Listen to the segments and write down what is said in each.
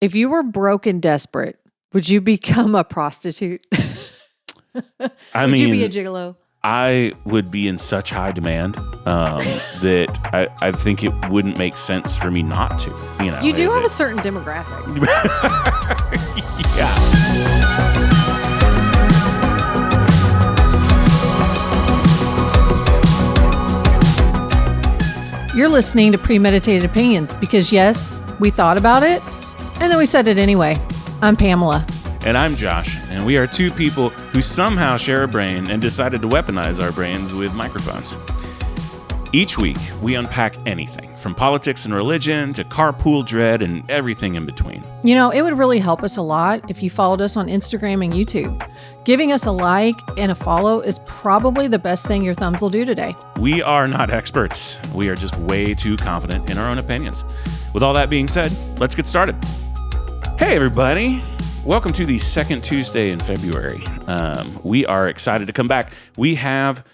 If you were broke and desperate, would you become a prostitute? Would you be a gigolo? I would be in such high demand that I think it wouldn't make sense for me not to. You do have a certain demographic. Yeah. You're listening to Premeditated Opinions because, yes, we thought about it, and then we said it anyway. I'm Pamela. And I'm Josh, and we are two people who somehow share a brain and decided to weaponize our brains with microphones. Each week, we unpack anything, from politics and religion to carpool dread and everything in between. It would really help us a lot if you followed us on Instagram and YouTube. Giving us a like and a follow is probably the best thing your thumbs will do today. We are not experts. We are just way too confident in our own opinions. With all that being said, let's get started. Hey, everybody. Welcome to the second Tuesday in February. We are excited to come back. We have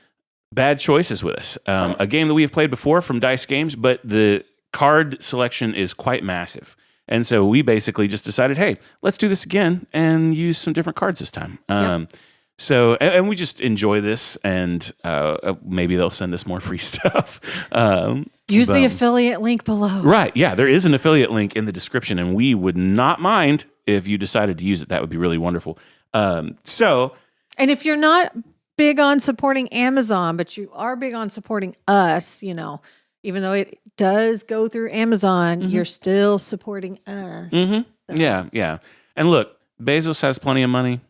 Bad Choices with us, a game that we have played before from Dice Games, but the card selection is quite massive. And so we basically just decided, hey, let's do this again and use some different cards this time. So we just enjoy this, and maybe they'll send us more free stuff. Use the affiliate link below. Right, yeah, there is an affiliate link in the description, and we would not mind if you decided to use it. That would be really wonderful. And if you're not big on supporting Amazon, but you are big on supporting us, even though it does go through Amazon, you're still supporting us. Mm-hmm. So. Yeah. And look, Bezos has plenty of money.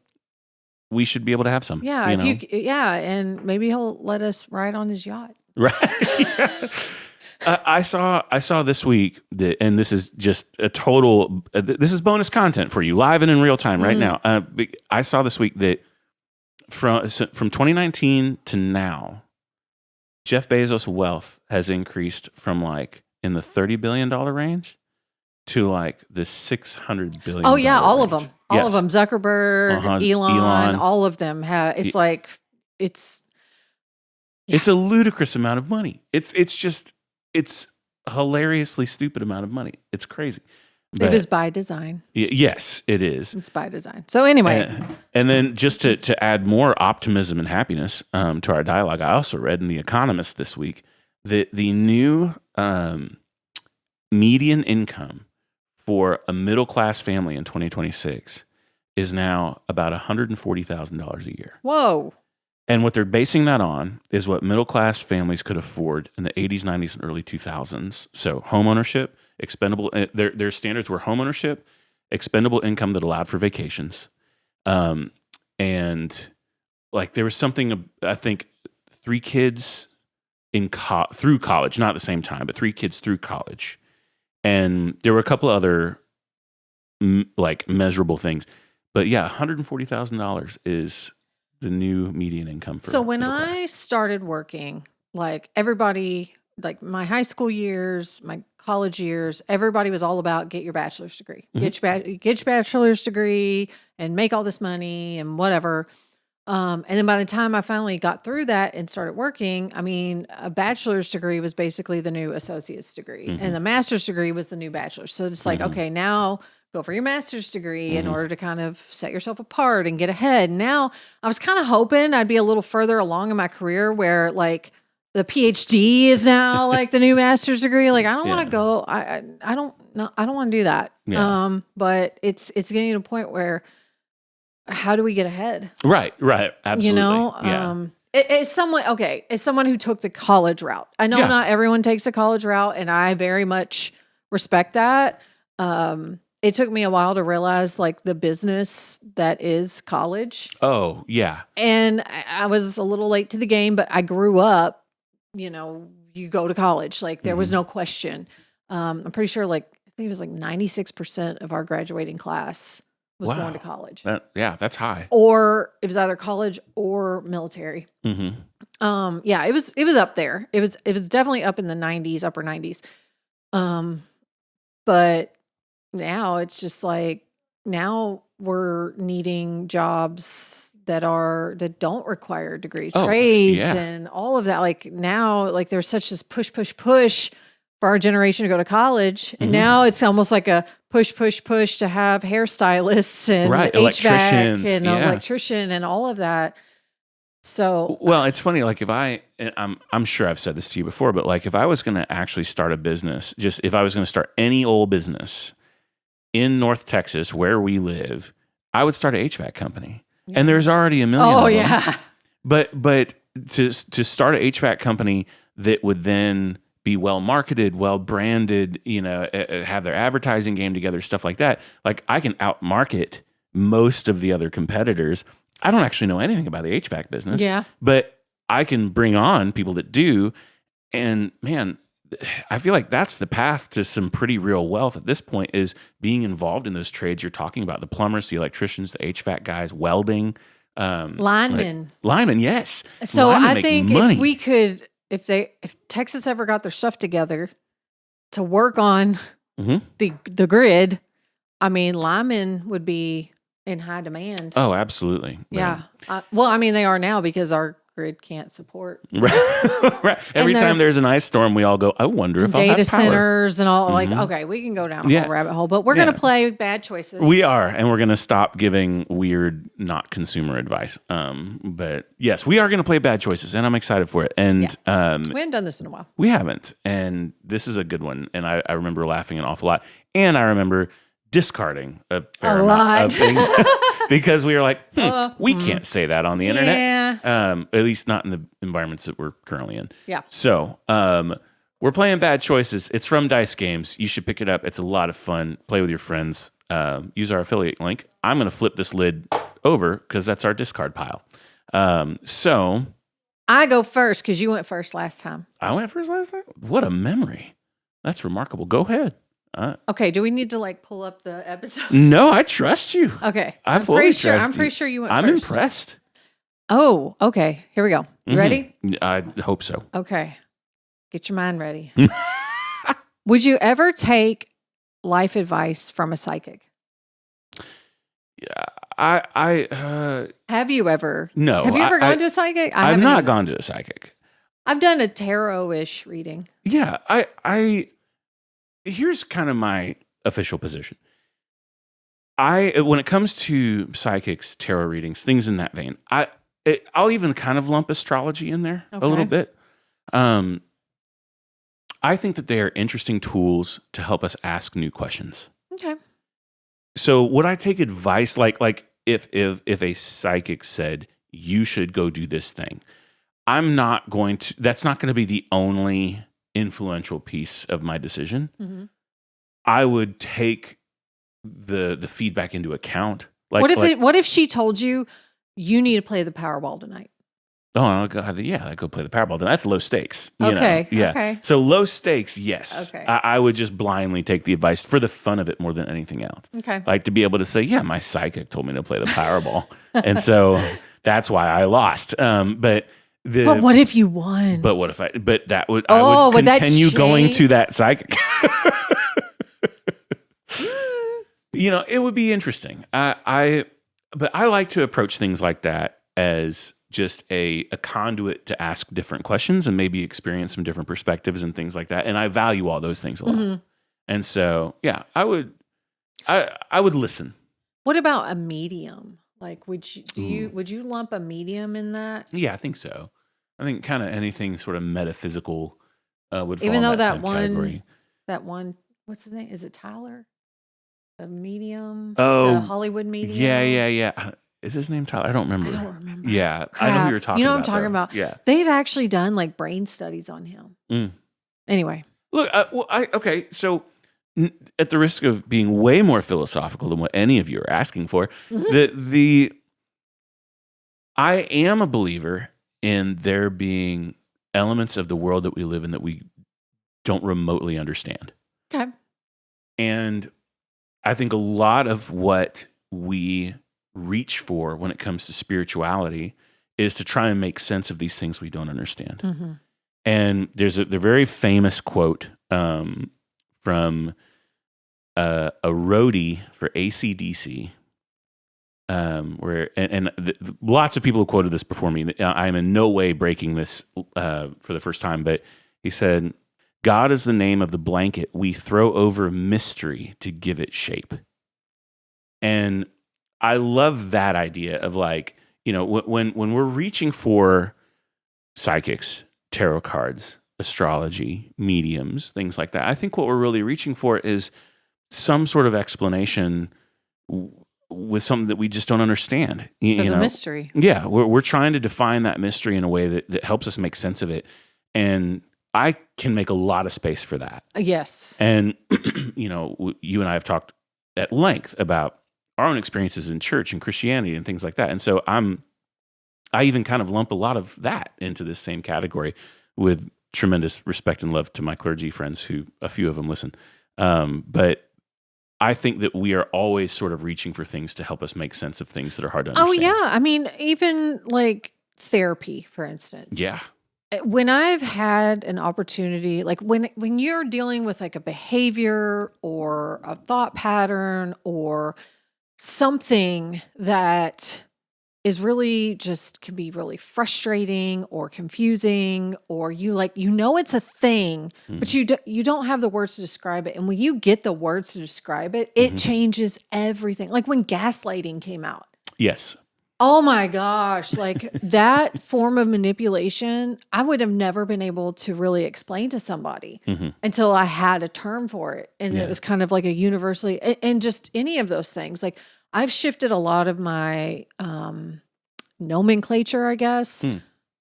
We should be able to have some. Yeah, and maybe he'll let us ride on his yacht. Right. I saw this week that, and this is just a total. This is bonus content for you, live and in real time right now. I saw this week that from 2019 to now, Jeff Bezos' wealth has increased from in the $30 billion range to the $600 billion. Oh yeah, all range. of them. All of them. Zuckerberg, Elon, all of them have. It's a ludicrous amount of money. It's hilariously stupid amount of money. It's crazy. It is by design. Yes, it is. It's by design. So anyway. And then just to add more optimism and happiness to our dialogue, I also read in The Economist this week that the new median income for a middle-class family in 2026 is now about $140,000 a year. Whoa. And what they're basing that on is what middle-class families could afford in the 80s, 90s, and early 2000s. So homeownership, expendable, their standards were homeownership, expendable income that allowed for vacations. And there was something, I think, 3 kids through college, not at the same time, but 3 kids through college. And there were a couple other measurable things. But yeah, $140,000 is the new median income for. So when I started working, everybody, my high school years, my college years, everybody was all about get your bachelor's degree, get your bachelor's degree and make all this money and whatever. And then by the time I finally got through that and started working, a bachelor's degree was basically the new associate's degree, and the master's degree was the new bachelor's. So it's okay, now go for your master's degree in order to kind of set yourself apart and get ahead. Now, I was kind of hoping I'd be a little further along in my career where the PhD is now the new master's degree. I don't want to go. I don't know. I don't want to do that. Yeah. But it's getting to a point where how do we get ahead? Right. Absolutely. As someone who took the college route. I know not everyone takes the college route, and I very much respect that. It took me a while to realize the business that is college. Oh, yeah. And I was a little late to the game, but I grew up, you go to college. There was no question. I'm pretty sure I think it was 96% of our graduating class was going to college. That's high. Or it was either college or military. It was up there. It was definitely up in the 90s, upper 90s. But now it's just now we're needing jobs that don't require degree trades and all of that. Now there's such this push for our generation to go to college. And now it's almost like a push to have hairstylists and Right, HVAC electricians, and yeah. electrician and all of that. So, Well, it's funny. Like if I'm sure I've said this to you before, but like if I was going to actually start a business, just if I was going to start any old business in North Texas where we live, I would start an HVAC company. Yeah. And there's already a million. oh of them. yeah, But to start an HVAC company that would then be well marketed, well branded, have their advertising game together, stuff like that. Like I can outmarket most of the other competitors. I don't actually know anything about the HVAC business. Yeah. But I can bring on people that do. And man, I feel like that's the path to some pretty real wealth at this point, is being involved in those trades you're talking about: the plumbers, the electricians, the HVAC guys, welding, linemen. Linemen, yes. So Linemen I make think money. if we could, if Texas ever got their stuff together to work on the grid, I mean, linemen would be in high demand. Oh, absolutely. Yeah. Well, I mean, they are now because our grid can't support. Right. Every time there's an ice storm, we all go, I wonder if I'll have power. Data centers and all. Like, okay, we can go down a whole rabbit hole, but we're going to play bad choices. We are, and we're going to stop giving weird, not consumer advice. But yes, we are going to play bad choices, and I'm excited for it. And we haven't done this in a while. We haven't, and this is a good one. And I remember laughing an awful lot, and I remember discarding a fair amount of things because we were like, we can't say that on the internet. Yeah. At least not in the environments that we're currently in. Yeah. So we're playing Bad Choices. It's from Dice Games. You should pick it up. It's a lot of fun. Play with your friends. Use our affiliate link. I'm going to flip this lid over because that's our discard pile. So I go first because you went first last time. I went first last time? What a memory. That's remarkable. Go ahead. Okay, do we need to like pull up the episode? No, I trust you. Okay. I'm pretty sure you went I'm first. impressed. Oh, okay. Here we go. You ready? I hope so. Okay. Get your mind ready. Would you ever take life advice from a psychic? Yeah, have you ever? No. Have you ever gone to a psychic? I've not gone to a psychic. I've done a tarot-ish reading. Yeah, here's kind of my official position. When it comes to psychics, tarot readings, things in that vein, I'll even kind of lump astrology in there a little bit. I think that they are interesting tools to help us ask new questions. Okay. So would I take advice like if a psychic said you should go do this thing? I'm not going to. That's not going to be the only influential piece of my decision. Mm-hmm. I would take the feedback into account. Like, what if she told you need to play the Powerball tonight? Oh God, yeah, I go play the Powerball. That's low stakes. Okay. Yeah. Okay. So low stakes, yes. Okay. I would just blindly take the advice for the fun of it more than anything else. Okay. Like to be able to say, yeah, my psychic told me to play the Powerball, and so that's why I lost. But what if you won? But what if I? But that would I would continue going to that psychic. It would be interesting. But I like to approach things like that as just a conduit to ask different questions and maybe experience some different perspectives and things like that. And I value all those things a lot. Mm-hmm. And so, yeah, I would listen. What about a medium? Like, would you lump a medium in that? Yeah, I think so. I think kind of anything sort of metaphysical would fall even though in that category. That one, what's his name? Is it Tyler? The medium? Oh, the Hollywood medium? Yeah. Is his name Tyler? I don't remember. Yeah, Crap. I know who you're talking about. You know what I'm talking about? Yeah. They've actually done like brain studies on him. Mm. Anyway. Look, okay, so at the risk of being way more philosophical than what any of you are asking for, mm-hmm. I am a believer in there being elements of the world that we live in that we don't remotely understand. Okay. And I think a lot of what we reach for when it comes to spirituality is to try and make sense of these things we don't understand. Mm-hmm. And there's a very famous quote from a roadie for AC/DC, where lots of people have quoted this before me. I'm in no way breaking this for the first time, but he said, God is the name of the blanket we throw over mystery to give it shape. And I love that idea of like, when we're reaching for psychics, tarot cards, astrology, mediums, things like that, I think what we're really reaching for is some sort of explanation with something that we just don't understand. The mystery. Yeah, we're trying to define that mystery in a way that helps us make sense of it. And I can make a lot of space for that. Yes. And, you and I have talked at length about our own experiences in church and Christianity and things like that. And so I even kind of lump a lot of that into this same category, with tremendous respect and love to my clergy friends, who a few of them listen. But I think that we are always sort of reaching for things to help us make sense of things that are hard to understand. Oh, yeah. I mean, even like therapy, for instance. Yeah. When I've had an opportunity, like when you're dealing with like a behavior or a thought pattern or something that is really just can be really frustrating or confusing, or it's a thing, but you don't have the words to describe it. And when you get the words to describe it, it changes everything. Like when gaslighting came out. Yes. Oh my gosh, like that form of manipulation, I would have never been able to really explain to somebody until I had a term for it. And it was kind of like a universally, and just any of those things. Like I've shifted a lot of my nomenclature, I guess.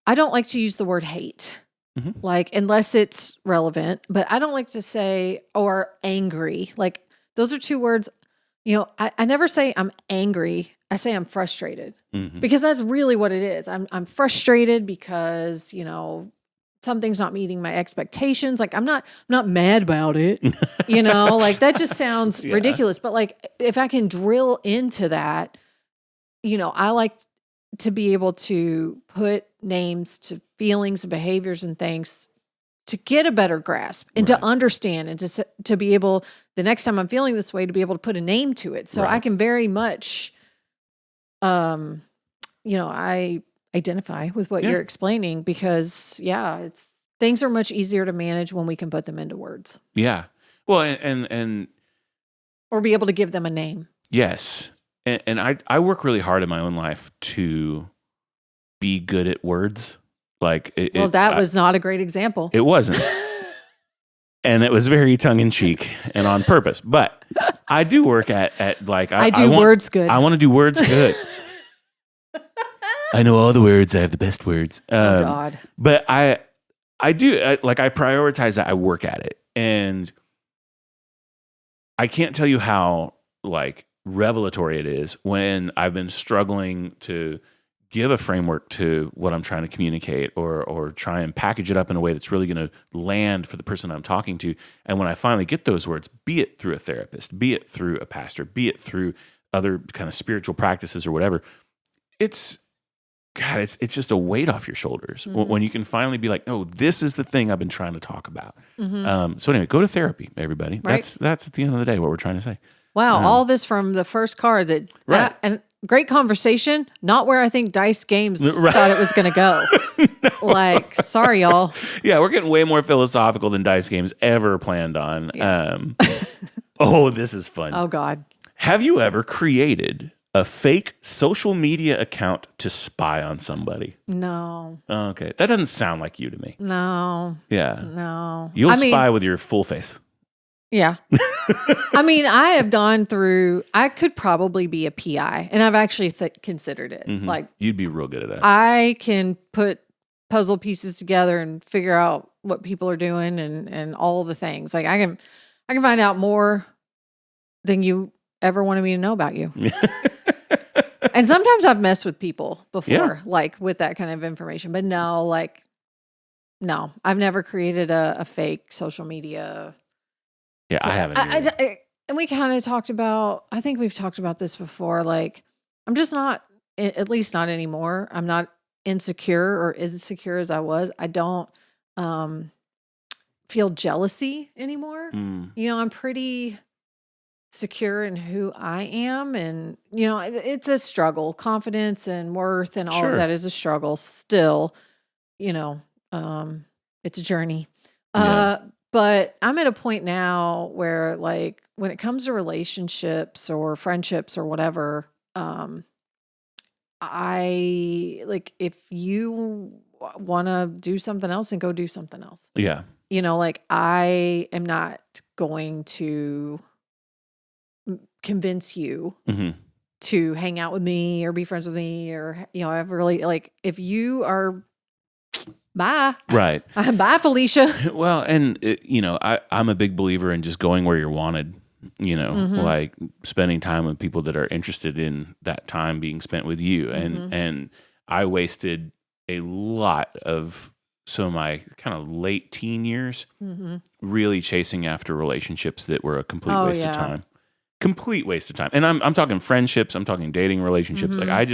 I don't like to use the word hate, like unless it's relevant, but I don't like to say, or angry. Like those are two words, I never say I'm angry. I say I'm frustrated because that's really what it is. I'm frustrated because, something's not meeting my expectations. Like I'm not mad about it, like that just sounds ridiculous. But like, if I can drill into that, I like to be able to put names to feelings and behaviors and things to get a better grasp and to understand and to be able, the next time I'm feeling this way, to be able to put a name to it. So I can very much, I identify with what you're explaining because things are much easier to manage when we can put them into words. Yeah. Well, and or be able to give them a name. Yes. And I work really hard in my own life to be good at words. Like that was not a great example. It wasn't. And it was very tongue in cheek and on purpose. But I do work at like I do words good. I want to do words good. I know all the words. I have the best words. Oh God. But I do like I prioritize that. I work at it, and I can't tell you how like revelatory it is when I've been struggling to give a framework to what I'm trying to communicate or try and package it up in a way that's really going to land for the person I'm talking to. And when I finally get those words, be it through a therapist, be it through a pastor, be it through other kind of spiritual practices or whatever, it's just a weight off your shoulders when you can finally be like, oh, this is the thing I've been trying to talk about. So anyway, go to therapy, everybody. Right. That's at the end of the day what we're trying to say. Wow, all this from the first card and great conversation, not where I think Dice Games thought it was going to go. No. Like, sorry, y'all. Yeah, we're getting way more philosophical than Dice Games ever planned on. Yeah. Oh, this is fun. Oh, God. Have you ever created a fake social media account to spy on somebody? No. Okay, that doesn't sound like you to me. No. Yeah. No. You'll spy with your full face. Yeah. I mean, I have gone through, I could probably be a PI, and I've actually considered it. Like, you'd be real good at that. I can put puzzle pieces together and figure out what people are doing and all the things. Like I can find out more than you ever wanted me to know about you. And sometimes I've messed with people before, like with that kind of information, but no, I've never created a fake social media. Yeah, I haven't. And we kind of talked about, I think we've talked about this before. Like, I'm just not, at least not anymore. I'm not insecure as I was. I don't feel jealousy anymore. I'm pretty secure in who I am. And, it's a struggle. Confidence and worth and all of that is a struggle still. It's a journey. But I'm at a point now where, like, when it comes to relationships or friendships or whatever, I like if you want to do something else, and go do something else. Yeah. Like I am not going to convince you Mm-hmm. to hang out with me or be friends with me, or I've really like if you are bye. Right. Bye, Felicia. Well, and I'm a big believer in just going where you're wanted. Like spending time with people that are interested in that time being spent with you. And I wasted a lot of some of my kind of late teen years really chasing after relationships that were a complete waste of time. Complete waste of time. And I'm talking friendships, I'm talking dating relationships. Like I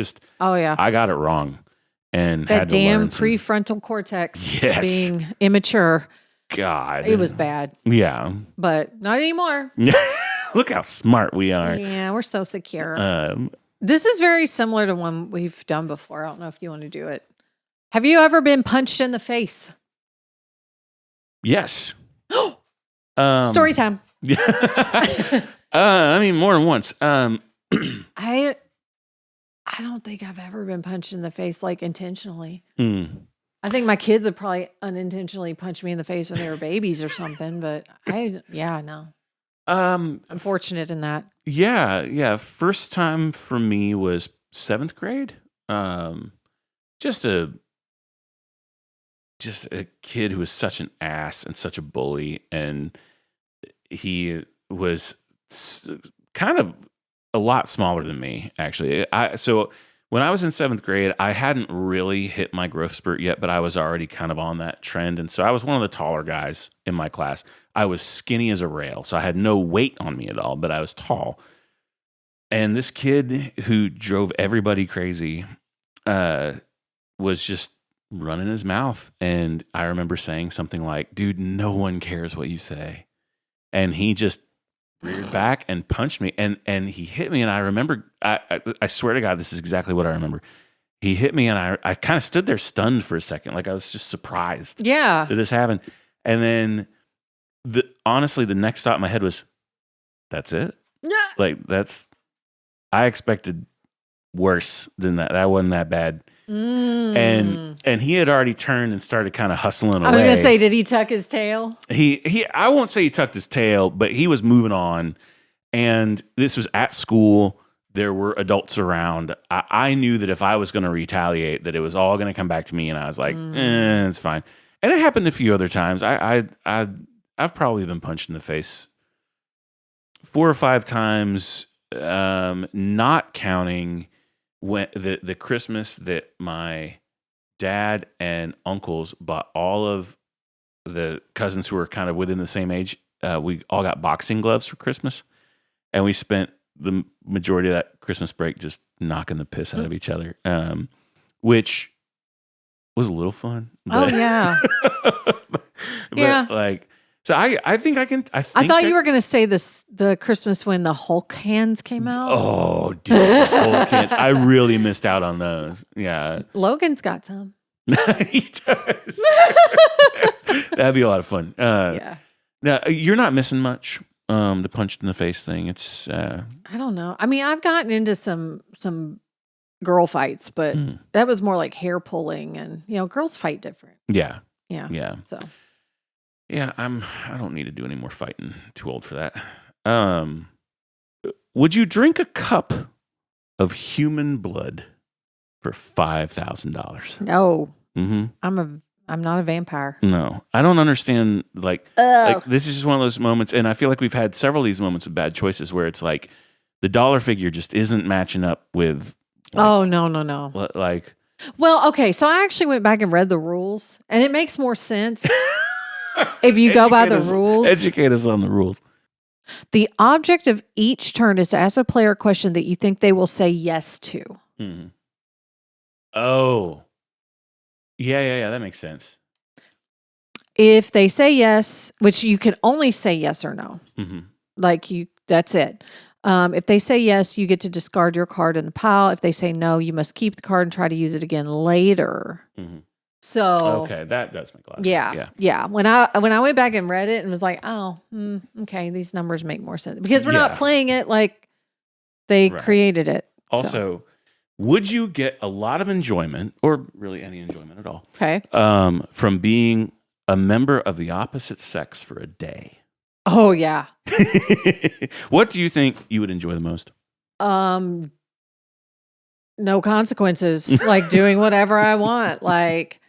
got it wrong and that had to damn learn prefrontal cortex Yes. being immature. God. It was bad. Yeah. But not anymore. Look how smart we are. Yeah, we're so secure. This is very similar to one we've done before. I don't know if you want to do it. Have you ever been punched in the face? Yes. Story time. I mean, more than once. I don't think I've ever been punched in the face like intentionally. I think my kids have probably unintentionally punched me in the face when they were babies or something, but no. I'm fortunate in that. Yeah. First time for me was 7th grade. Just a kid who was such an ass and such a bully, and he was kind of a lot smaller than me, actually. So when I was in 7th grade, I hadn't really hit my growth spurt yet, but I was already kind of on that trend. And so I was one of the taller guys in my class. I was skinny as a rail, so I had no weight on me at all, but I was tall. And this kid who drove everybody crazy was just running his mouth. And I remember saying something like, dude, no one cares what you say. And he just reared back and punched me, and he hit me, and I remember, I swear to God, this is exactly what I remember. He hit me, and I kind of stood there stunned for a second, like I was just surprised that this happened. And then, honestly, the next thought in my head was, that's it? Yeah. Like, I expected worse than that. That wasn't that bad. And he had already turned and started kind of hustling away. I was going to say, did he tuck his tail? I won't say he tucked his tail, but he was moving on. And this was at school. There were adults around. I knew that if I was going to retaliate, that it was all going to come back to me. And I was like, it's fine. And it happened a few other times. I've probably been punched in the face 4 or 5 times, not counting when the Christmas that my dad and uncles bought all of the cousins who were kind of within the same age. We all got boxing gloves for Christmas, and we spent the majority of that Christmas break just knocking the piss out of each other, which was a little fun. But, yeah. Like, so I think I can. I thought you were going to say the Christmas when the Hulk hands came out. Oh, dude, the Hulk hands! I really missed out on those. Yeah, Logan's got some. He does. That'd be a lot of fun. Yeah. Now you're not missing much. The punched in the face thing. It's. I don't know. I mean, I've gotten into some girl fights, but that was more like hair pulling, and girls fight different. Yeah. Yeah. So. Yeah, I don't need to do any more fighting. Too old for that. Would you drink a cup of human blood for $5,000? No. Mm-hmm. I'm not a vampire. No, I don't understand. Like this is just one of those moments, and I feel like we've had several of these moments of bad choices where it's like the dollar figure just isn't matching up with. Like, oh no. Like, well, okay, so I actually went back and read the rules, and it makes more sense. If you go by the rules. Educate us on the rules. The object of each turn is to ask a player a question that you think they will say yes to. Mm-hmm. Oh. Yeah, that makes sense. If they say yes, which you can only say yes or no. Mm-hmm. That's it. If they say yes, you get to discard your card in the pile. If they say no, you must keep the card and try to use it again later. Mm-hmm. So Okay, that does make a lot of yeah, sense. yeah. When I went back and read it and was like, oh, okay, these numbers make more sense because we're not playing it like they created it. Also, would you get a lot of enjoyment, or really any enjoyment at all, from being a member of the opposite sex for a day? Oh yeah. What do you think you would enjoy the most? No consequences, like doing whatever I want. Like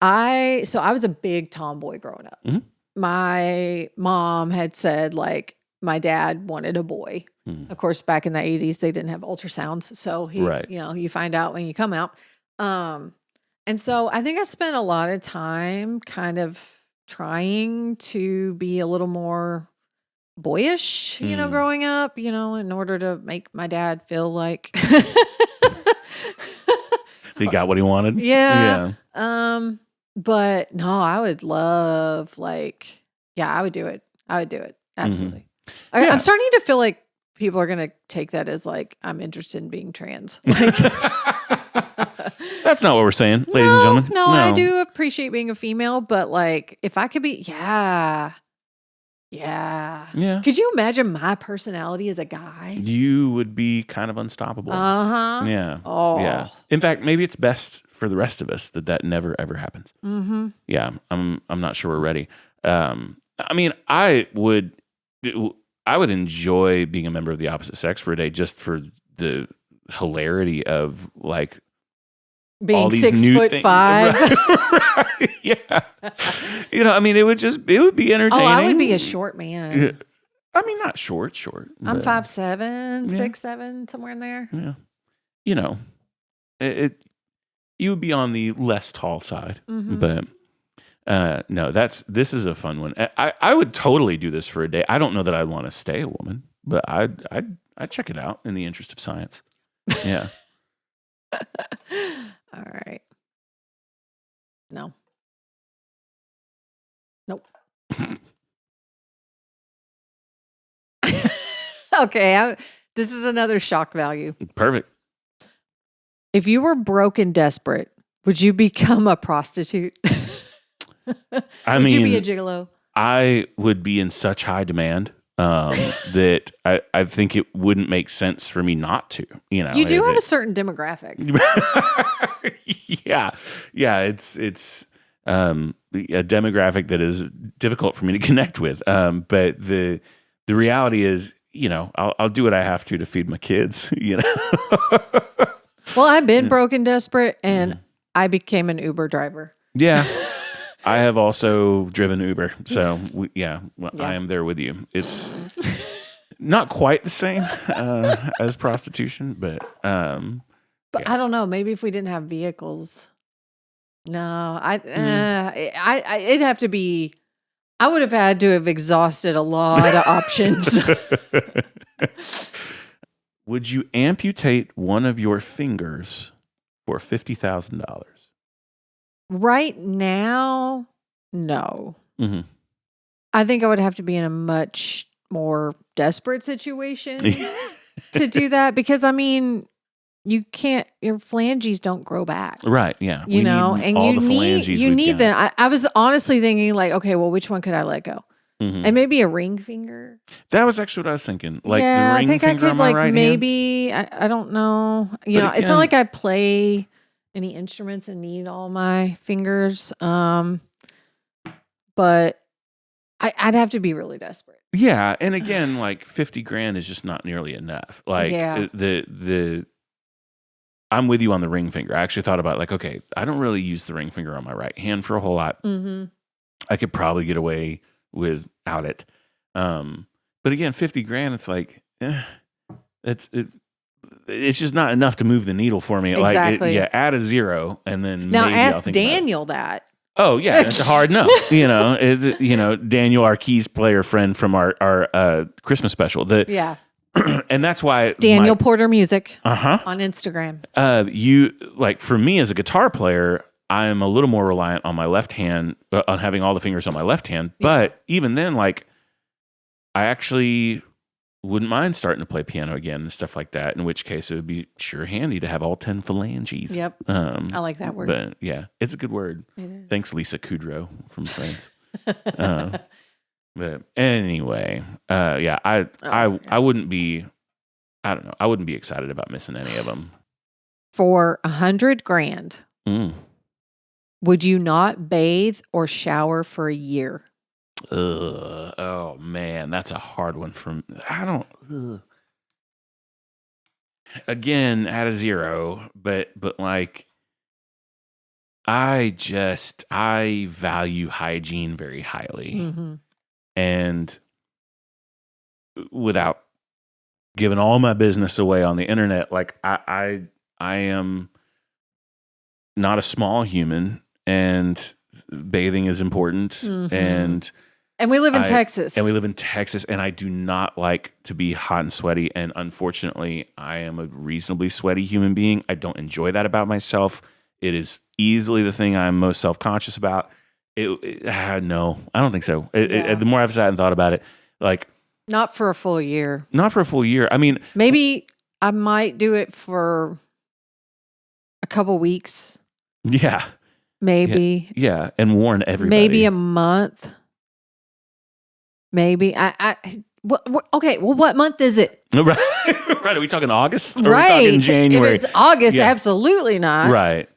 I was a big tomboy growing up. Mm-hmm. My mom had said like my dad wanted a boy. Mm. Of course, back in the 80s, they didn't have ultrasounds. So he, you find out when you come out. And so I think I spent a lot of time kind of trying to be a little more boyish, growing up, in order to make my dad feel like he got what he wanted. Yeah. But no, I would love I would do it. Absolutely. Mm-hmm. I'm starting to feel like people are going to take that as like, I'm interested in being trans. Like, that's not what we're saying, ladies and gentlemen. No, I do appreciate being a female, but like, if I could be, Yeah. Could you imagine my personality as a guy? You would be kind of unstoppable. Yeah. Oh. Yeah. In fact, maybe it's best for the rest of us that never ever happens. Mm-hmm. Yeah. I'm not sure we're ready. I mean, I would enjoy being a member of the opposite sex for a day just for the hilarity of like being all these 6'5". Right. Yeah. I mean, it would be entertaining. Oh, I would be a short man. I mean, not short. I'm 5'7", 6'7", somewhere in there. Yeah. You would be on the less tall side, but no, this is a fun one. I would totally do this for a day. I don't know that I'd want to stay a woman, but I'd check it out in the interest of science. Yeah. All right. No. Nope. Okay. This is another shock value. Perfect. If you were broke and desperate, would you become a prostitute? Would you be a gigolo? I would be in such high demand that I think it wouldn't make sense for me not to. You do have a certain demographic. Yeah. It's a demographic that is difficult for me to connect with. But the reality is, I'll do what I have to feed my kids. Well, I've been broke and desperate, and I became an Uber driver. Yeah. I have also driven Uber, so I am there with you. It's not quite the same as prostitution, but I don't know. Maybe if we didn't have vehicles, no, it'd have to be. I would have had to have exhausted a lot of options. Would you amputate one of your fingers for $50,000? Right now, no. Mm-hmm. I think I would have to be in a much more desperate situation to do that because, I mean, you can't, your phalanges don't grow back. Right, yeah. And you need them. I was honestly thinking like, okay, well, which one could I let go? Mm-hmm. And maybe a ring finger. That was actually what I was thinking. Like the ring finger on my right maybe, hand. I don't know. It's not like I play any instruments and need all my fingers. But I'd have to be really desperate. Yeah. And again, like $50,000 is just not nearly enough. Like I'm with you on the ring finger. I actually thought about like, okay, I don't really use the ring finger on my right hand for a whole lot. Mm-hmm. I could probably get away without it. But again, $50,000, it's like, it's just not enough to move the needle for me. Exactly. Like, add a zero, and then now maybe ask I'll think Daniel that. Oh yeah, it's a hard no. Daniel, our keys player friend from our Christmas special. And that's why Daniel Porter Music on Instagram. For me as a guitar player, I am a little more reliant on my left hand, on having all the fingers on my left hand. But even then, like, I actually wouldn't mind starting to play piano again and stuff like that, in which case it would be sure handy to have all 10 phalanges. Yep. I like that word. But yeah, it's a good word. Thanks, Lisa Kudrow from Friends. But anyway, I wouldn't be, I don't know, I wouldn't be excited about missing any of them. For $100,000, would you not bathe or shower for a year? Oh man, that's a hard one again, at a zero, but like I value hygiene very highly. And without giving all my business away on the internet, like I am not a small human, and bathing is important. And we live in Texas. And I do not like to be hot and sweaty. And unfortunately, I am a reasonably sweaty human being. I don't enjoy that about myself. It is easily the thing I'm most self-conscious about. No, I don't think so. The more I've sat and thought about it, like... Not for a full year. I mean... Maybe I might do it for a couple weeks. Yeah. Maybe. Yeah, and warn everybody. Maybe a month. Maybe. Okay, well, what month is it? Right. Are we talking August? Or right. Are we talking January? If it's August, absolutely not. Right.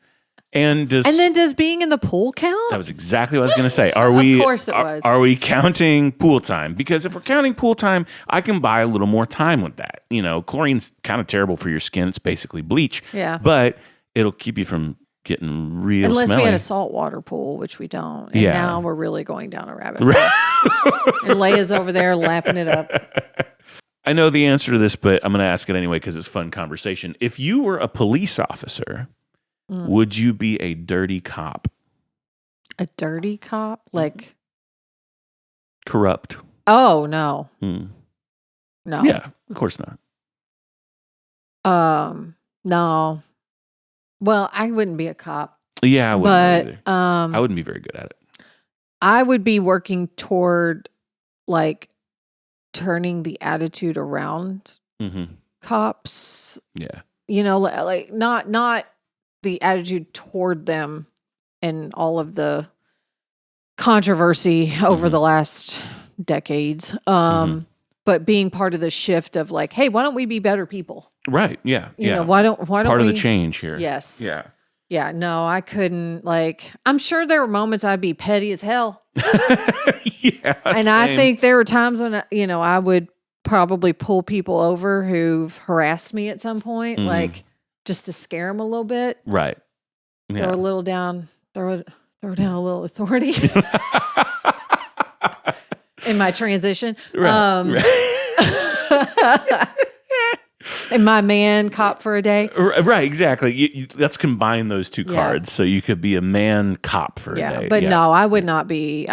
And then does being in the pool count? That was exactly what I was going to say. Of course it was. Are we counting pool time? Because if we're counting pool time, I can buy a little more time with that. You know, chlorine's kind of terrible for your skin. It's basically bleach. Yeah. But it'll keep you from getting real Unless smelly. we had a saltwater pool, which we don't. And now we're really going down a rabbit hole. And Leia's over there lapping it up. I know the answer to this, but I'm going to ask it anyway because it's fun conversation. If you were a police officer... would you be a dirty cop? A dirty cop? Like... Corrupt. Oh, no. No. Yeah, of course not. No. Well, I wouldn't be a cop. Yeah, I wouldn't but, either. I wouldn't be very good at it. I would be working toward, like, turning the attitude around cops. Yeah. You know, like, not the attitude toward them and all of the controversy over the last decades. But being part of the shift of like, hey, why don't we be better people? Right. Yeah. You know, why don't part we, of the change here? Yes. Yeah. Yeah. No, I couldn't. Like, I'm sure there were moments I'd be petty as hell. Yeah. And same. I think there were times when I would probably pull people over who've harassed me at some point, like just to scare them a little bit. Right. Yeah. Throw a little down. Throw down a little authority. In my transition. Right. And my man cop for a day. Right, exactly. Let's combine those two cards. So you could be a man cop for a day. But no, I wouldn't be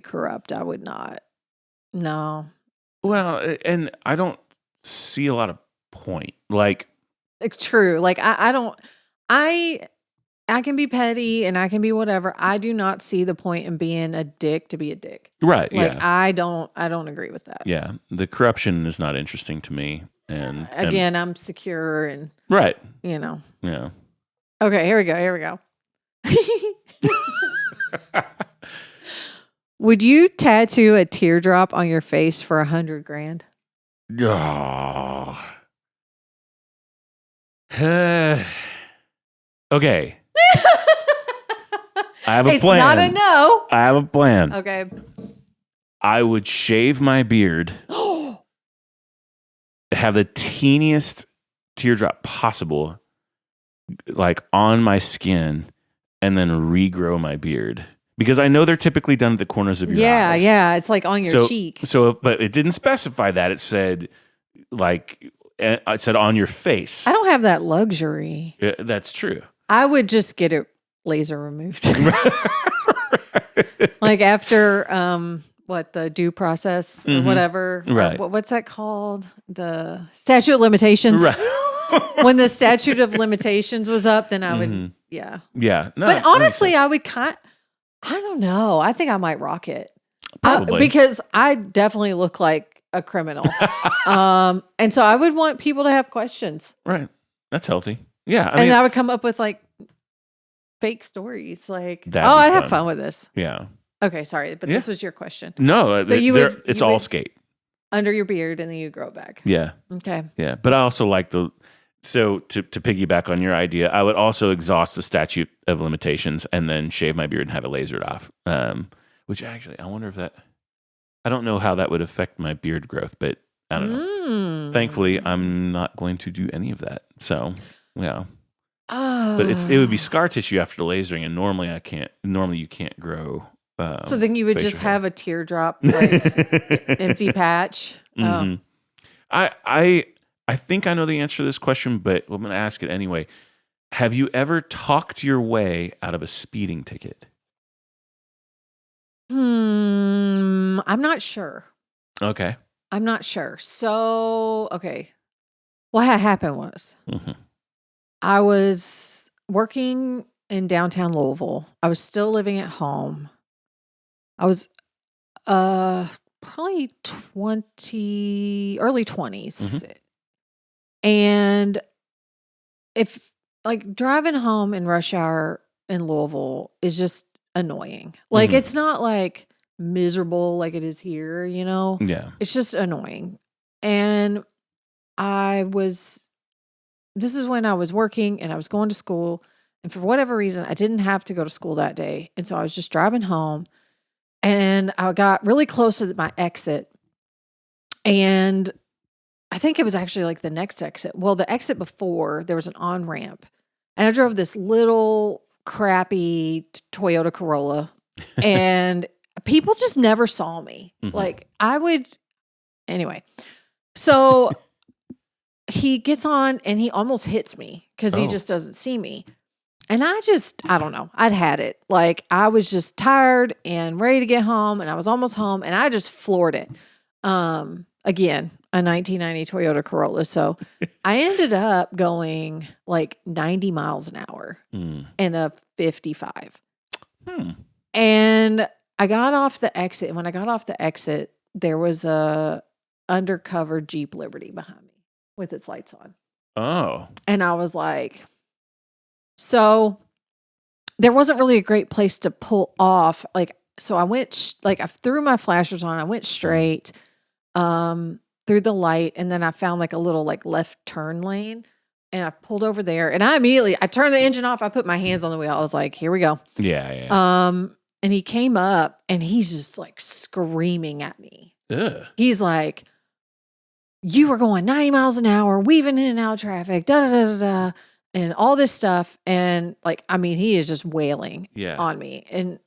corrupt. I would not. No. Well, and I don't see a lot of point. Like, it's true. Like I can be petty and I can be whatever. I do not see the point in being a dick to be a dick. Right. Like yeah. I don't agree with that. Yeah. The corruption is not interesting to me. And again, I'm secure and right. Yeah. Okay, here we go. Would you tattoo a teardrop on your face for $100,000? Oh. Okay. I have a plan. It's not a no. I have a plan. Okay. I would shave my beard, have the teeniest teardrop possible, like on my skin, and then regrow my beard. Because I know they're typically done at the corners of your eyes. Yeah. It's like on your cheek. But it didn't specify that. It said, on your face. I don't have that luxury. Yeah, that's true. I would just get it laser removed. Like after the due process or whatever. Right. What's that called? The statute of limitations. Right. When the statute of limitations was up, then I would Yeah. No, but honestly, I would I don't know. I think I might rock it. Probably. Because I definitely look like a criminal. And so I would want people to have questions. Right. That's healthy. Yeah. And I would come up with like fake stories. Like, That'd oh, be I'd have fun. fun with this. Yeah. Okay, sorry, but this was your question. No, So it's all skate. Under your beard and then you grow back. Yeah. Okay. Yeah. But I also like so to piggyback on your idea, I would also exhaust the statute of limitations and then shave my beard and have it lasered off. Which actually, I wonder if I don't know how that would affect my beard growth, but I don't know. Thankfully, I'm not going to do any of that. So, yeah. But it would be scar tissue after the lasering, and normally you can't grow. So then you would just have a teardrop, like empty patch. Mm-hmm. I think I know the answer to this question, but I'm going to ask it anyway. Have you ever talked your way out of a speeding ticket? I'm not sure. Okay. I'm not sure. So, okay. What had happened was I was working in downtown Louisville. I was still living at home. I was probably early 20s. And if like driving home in rush hour in Louisville is just annoying. Like it's not like miserable like it is here, you know? Yeah. It's just annoying. And this is when I was working and I was going to school. And for whatever reason, I didn't have to go to school that day. And so I was just driving home. And I got really close to my exit. And I think it was actually like the next exit. Well, the exit before, there was an on-ramp. And I drove this little crappy Toyota Corolla. And people just never saw me. Like anyway. So he gets on and he almost hits me because he just doesn't see me. And I don't know. I'd had it. Like I was just tired and ready to get home and I was almost home and I just floored it. Again, a 1990 Toyota Corolla. So I ended up going like 90 miles an hour in a 55. And I got off the exit. And when I got off the exit, there was a undercover Jeep Liberty behind me with its lights on. Oh. And I was like, so there wasn't really a great place to pull off. Like, so I went, I threw my flashers on. I went straight through the light. And then I found like a little like left turn lane and I pulled over there and I turned the engine off. I put my hands on the wheel. I was like, here we go. Yeah. And he came up and he's just like screaming at me. Ugh. He's like, you were going 90 miles an hour, weaving in and out of traffic, da-da-da-da-da. And all this stuff. And like, I mean, he is just wailing on me. And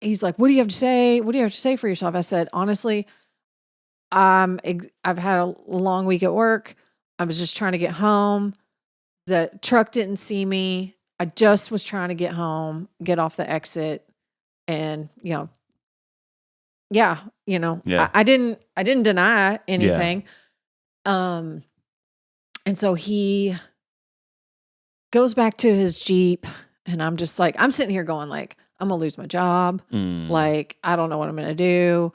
he's like, what do you have to say? What do you have to say for yourself? I said, honestly, I've had a long week at work. I was just trying to get home. The truck didn't see me. I just was trying to get home, get off the exit. And, I didn't deny anything. And so he goes back to his Jeep and I'm just like, I'm sitting here going like, I'm going to lose my job. Like, I don't know what I'm going to do.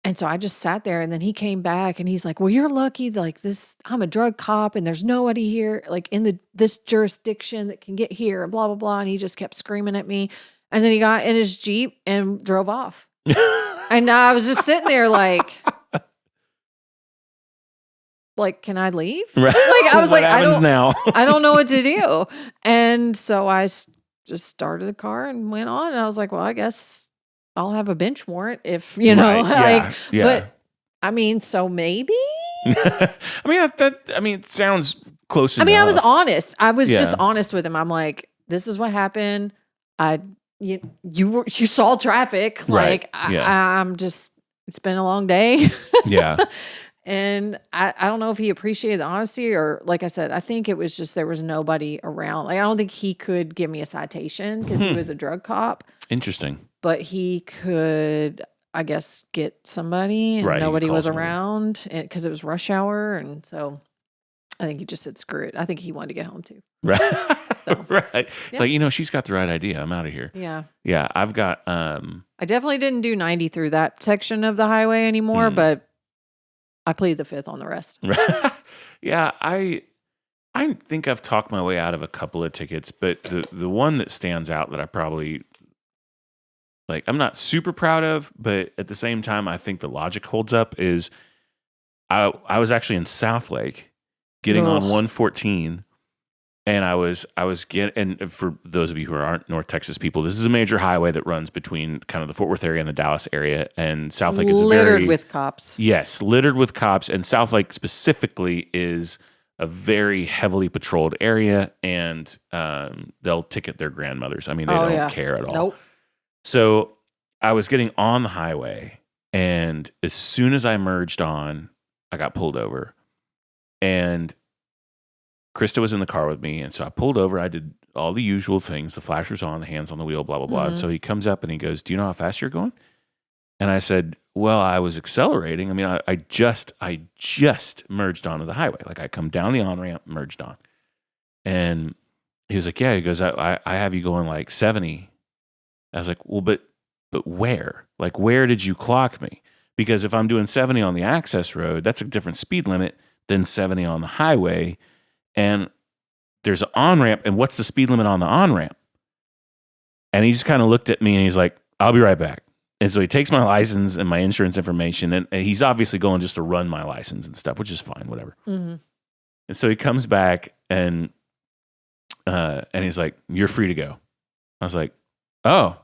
And so I just sat there and then he came back and he's like, well, you're lucky. Like I'm a drug cop and there's nobody here like in this jurisdiction that can get here and blah, blah, blah. And he just kept screaming at me. And then he got in his Jeep and drove off. And I was just sitting there like, can I leave? Right. Like I was what like, happens now? I don't know what to do. And so I just started the car and went on. And I was like, well, I guess I'll have a bench warrant if, Right. But I mean, so maybe. it sounds close enough. I was honest. I was just honest with him. I'm like, this is what happened. You saw traffic. Right. Like I'm just, it's been a long day. Yeah. And I don't know if he appreciated the honesty or, like I said, I think it was just there was nobody around. Like I don't think he could give me a citation because he was a drug cop. Interesting. But he could, I guess, get somebody and nobody was around because it was rush hour. And so I think he just said, screw it. I think he wanted to get home too. Right. though. Right. It's like, she's got the right idea. I'm out of here. Yeah. Yeah. I've got, I definitely didn't do 90 through that section of the highway anymore, but I plead the fifth on the rest. Yeah. I think I've talked my way out of a couple of tickets, but the one that stands out that I probably, like, I'm not super proud of, but at the same time, I think the logic holds up is I was actually in South Lake getting on 114, and I was and for those of you who aren't North Texas people, this is a major highway that runs between kind of the Fort Worth area and the Dallas area, and South Lake is littered with cops. Yes, littered with cops, and South Lake specifically is a very heavily patrolled area, and they'll ticket their grandmothers. I mean, they don't care at all. Nope. So I was getting on the highway, and as soon as I merged on, I got pulled over. And Krista was in the car with me, and so I pulled over. I did all the usual things, the flashers on, the hands on the wheel, blah, blah, blah. And so he comes up and he goes, "Do you know how fast you're going?" And I said, "Well, I was accelerating. I mean, I just merged onto the highway. Like, I come down the on-ramp, merged on." And he was like, "Yeah." He goes, I have you going like 70. I was like, "Well, but where? Like, where did you clock me? Because if I'm doing 70 on the access road, that's a different speed limit than 70 on the highway. And there's an on-ramp, and what's the speed limit on the on-ramp?" And he just kind of looked at me, and he's like, "I'll be right back." And so he takes my license and my insurance information, and he's obviously going just to run my license and stuff, which is fine, whatever. Mm-hmm. And so he comes back, and he's like, "You're free to go." I was like, "Oh,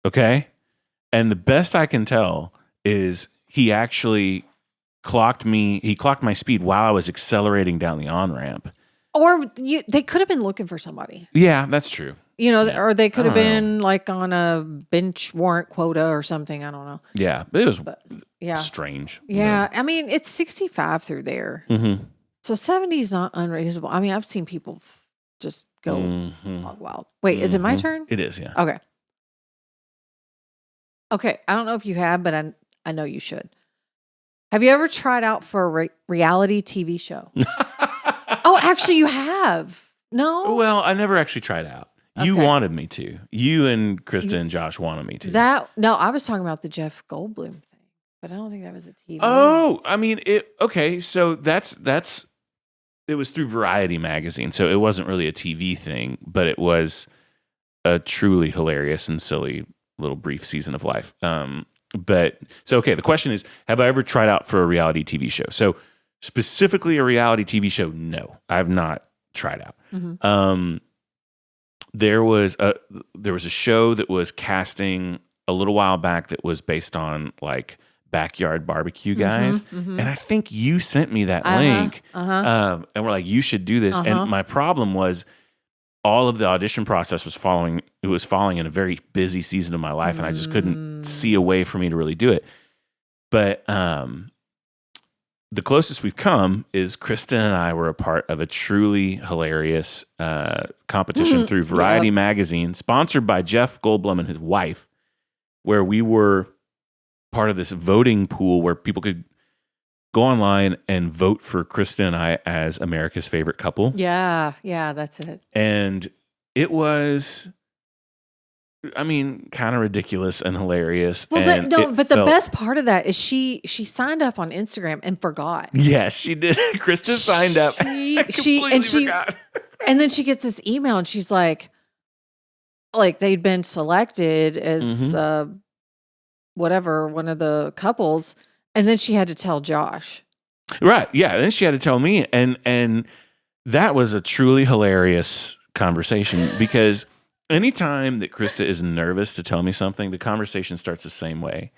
okay." And the best I can tell is he actually clocked me. He clocked my speed while I was accelerating down the on-ramp. Or they could have been looking for somebody. Yeah, that's true. Or they could have been like on a bench warrant quota or something. I don't know. Yeah, but it was strange. Yeah, I mean, it's 65 through there. Mm-hmm. So 70 is not unreasonable. I mean, I've seen people just go hog wild. Wait, is it my turn? It is, yeah. Okay, I don't know if you have, but I know you should. Have you ever tried out for a reality TV show? Oh, actually, you have. No? Well, I never actually tried out. You wanted me to. You and Krista and Josh wanted me to. No, I was talking about the Jeff Goldblum thing, but I don't think that was a TV. Oh, I mean, so it was through Variety magazine, so it wasn't really a TV thing, but it was a truly hilarious and silly little brief season of life. The question is, have I ever tried out for a reality TV show? So specifically a reality TV show, no, I have not tried out. Mm-hmm. There was a show that was casting a little while back that was based on like backyard barbecue guys, and I think you sent me that link, and we're like, you should do this. And my problem was all of the audition process was falling in a very busy season of my life, and I just couldn't see a way for me to really do it. But the closest we've come is Kristen and I were a part of a truly hilarious competition through Variety magazine, sponsored by Jeff Goldblum and his wife, where we were part of this voting pool where people could go online and vote for Kristen and I as America's favorite couple. Yeah, that's it. And it was, I mean, kind of ridiculous and hilarious. Well, but the best part of that is she signed up on Instagram and forgot. Yes, she did. Krista signed up. I completely forgot. And then she gets this email and she's like they'd been selected as whatever, one of the couples. And then she had to tell Josh. Right. Yeah. And then she had to tell me. And that was a truly hilarious conversation because anytime that Krista is nervous to tell me something, the conversation starts the same way.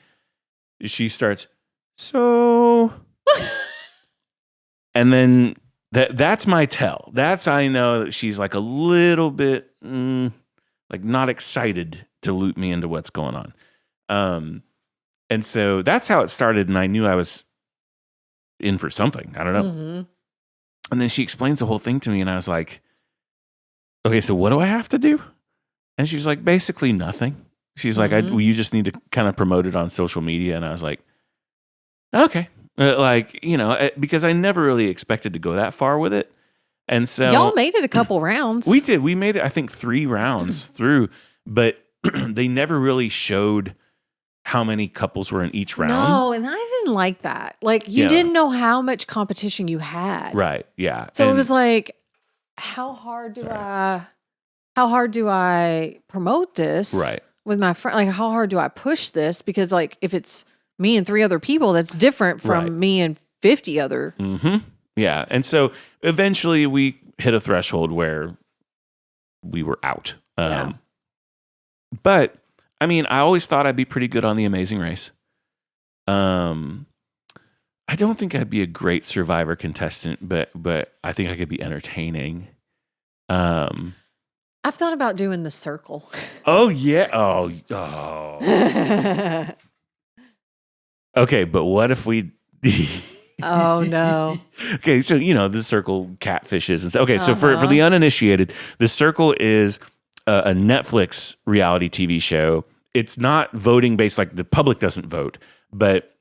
She starts, "So," and then that's my tell. That's how I know that she's like a little bit like not excited to loop me into what's going on. And so that's how it started, and I knew I was in for something. I don't know. Mm-hmm. And then she explains the whole thing to me, and I was like, "Okay, so what do I have to do?" And she's like, "Basically nothing." She's like, "You just need to kind of promote it on social media." And I was like, "Okay." Because I never really expected to go that far with it. And so y'all made it a couple rounds. we did. We made it, I think, 3 rounds through, but they never really showed how many couples were in each round. No, and I didn't like that. Like, you didn't know how much competition you had. Right. Yeah. So it was like, how hard do I promote this with my friend? Like, how hard do I push this? Because, like, if it's me and 3 other people, that's different from me and 50 other. Mm-hmm. Yeah. And so eventually we hit a threshold where we were out. But I mean, I always thought I'd be pretty good on The Amazing Race. I don't think I'd be a great Survivor contestant, but I think I could be entertaining. I've thought about doing The Circle. Oh yeah. Oh. Okay, but what if we? Oh no. Okay, so The Circle catfishes and stuff. Okay, so for the uninitiated, The Circle is a Netflix reality TV show. It's not voting based, like the public doesn't vote, but